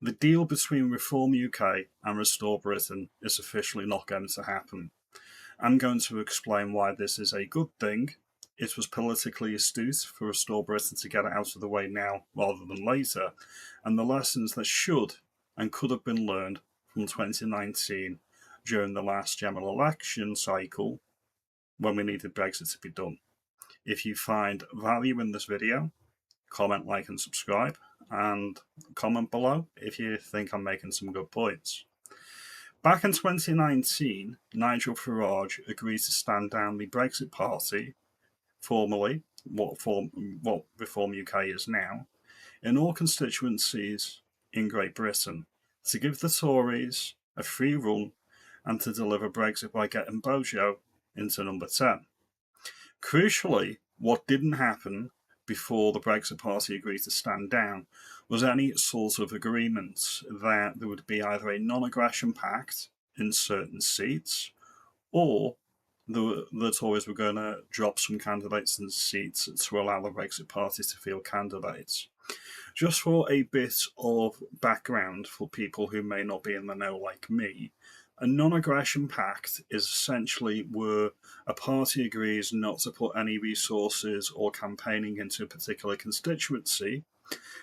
The deal between Reform UK and Restore Britain is officially not going to happen. I'm going to explain why this is a good thing. It was politically astute for Restore Britain to get it out of the way now rather than later, and the lessons that should and could have been learned from 2019 during the last general election cycle when we needed Brexit to be done. If you find value in this video, comment, like, and subscribe, and comment below if you think I'm making some good points. Back in 2019, Nigel Farage agreed to stand down the Brexit Party, formerly what Reform UK is now, in all constituencies in Great Britain, to give the Tories a free run and to deliver Brexit by getting Bojo into number 10. Crucially, what didn't happen before the Brexit Party agreed to stand down was any sort of agreement that there would be either a non-aggression pact in certain seats, or the Tories were going to drop some candidates in seats to allow the Brexit Party to field candidates. Just for a bit of background for people who may not be in the know like me, a non-aggression pact is essentially where a party agrees not to put any resources or campaigning into a particular constituency,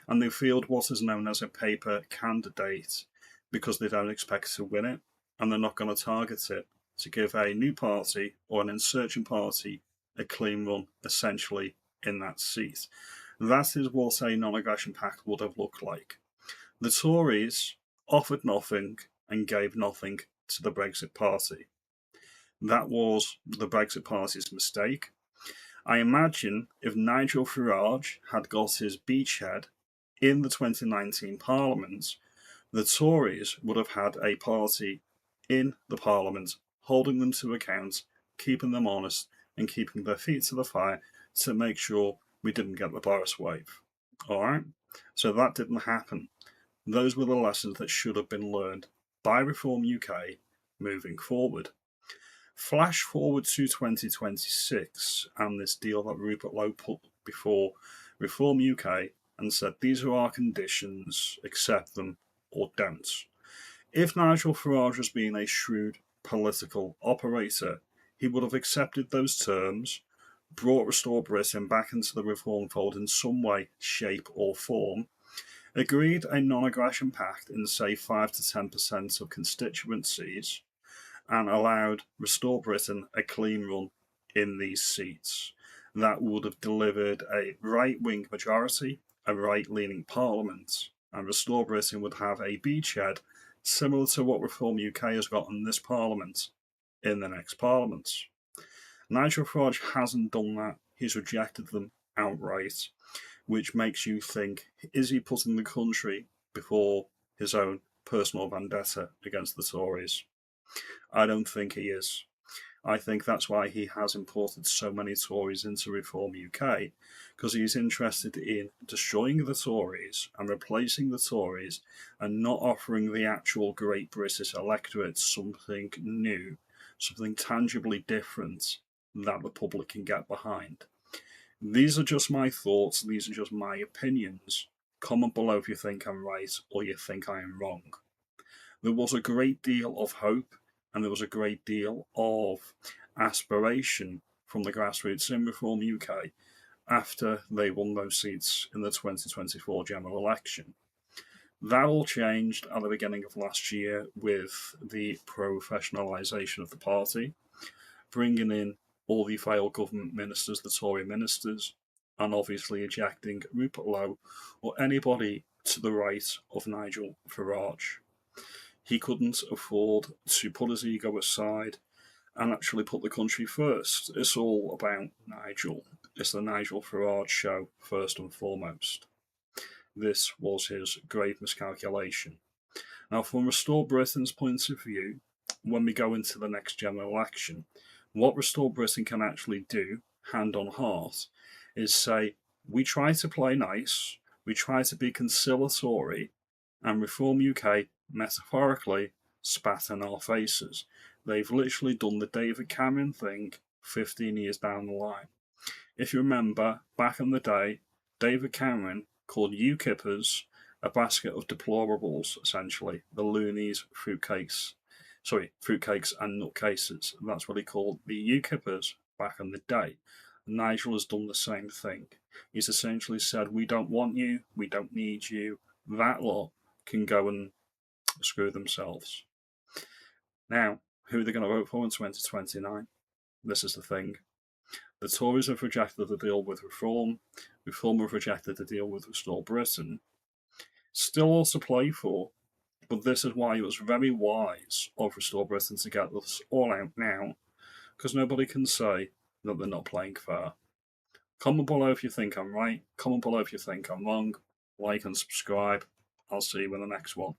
and they field what is known as a paper candidate because they don't expect to win it, and they're not going to target it, to give a new party or an insurgent party a clean run, essentially, in that seat. That is what a non-aggression pact would have looked like. The Tories offered nothing and gave nothing to the Brexit Party. That was the Brexit Party's mistake. I imagine if Nigel Farage had got his beachhead in the 2019 Parliament, the Tories would have had a party in the Parliament holding them to account, keeping them honest, and keeping their feet to the fire to make sure we didn't get the Boris wave. Alright? So that didn't happen. Those were the lessons that should have been learned by Reform UK moving forward. Flash forward to 2026 and this deal that Rupert Lowe put before Reform UK and said, these are our conditions, accept them or don't. If Nigel Farage was being a shrewd political operator, he would have accepted those terms, brought Restore Britain back into the reform fold in some way, shape or form, agreed a non-aggression pact in, say, 5 to 10% of constituencies, and allowed Restore Britain a clean run in these seats. That would have delivered a right-wing majority, a right-leaning parliament, and Restore Britain would have a beachhead similar to what Reform UK has got in this parliament in the next parliament. Nigel Farage hasn't done that. He's rejected them outright, which makes you think, is he putting the country before his own personal vendetta against the Tories? I don't think he is. I think that's why he has imported so many Tories into Reform UK, because he's interested in destroying the Tories and replacing the Tories and not offering the actual Great British electorate something new, something tangibly different that the public can get behind. These are just my thoughts, these are just my opinions. Comment below if you think I'm right or you think I am wrong. There was a great deal of hope and there was a great deal of aspiration from the grassroots in Reform UK after they won those seats in the 2024 general election. That all changed at the beginning of last year with the professionalisation of the party, bringing in all the failed government ministers, the Tory ministers, and obviously ejecting Rupert Lowe or anybody to the right of Nigel Farage. He couldn't afford to put his ego aside and actually put the country first. It's all about Nigel. It's the Nigel Farage show, first and foremost. This was his grave miscalculation. Now, from Restore Britain's point of view, when we go into the next general election, what Restore Britain can actually do, hand on heart, is say, we try to play nice, we try to be conciliatory, and Reform UK, metaphorically, spat in our faces. They've literally done the David Cameron thing 15 years down the line. If you remember, back in the day, David Cameron called UKIPers a basket of deplorables, essentially. The loonies, fruitcakes and nutcases. That's what he called the UKIPers back in the day. Nigel has done the same thing. He's essentially said, we don't want you, we don't need you. That lot can go and screw themselves. Now, who are they going to vote for in 2029? This is the thing. The Tories have rejected the deal with Reform. Reform have rejected the deal with Restore Britain. Still all to play for, but this is why it was very wise of Restore Britain to get this all out now, because nobody can say that they're not playing fair. Comment below if you think I'm right. Comment below if you think I'm wrong. Like and subscribe. I'll see you in the next one.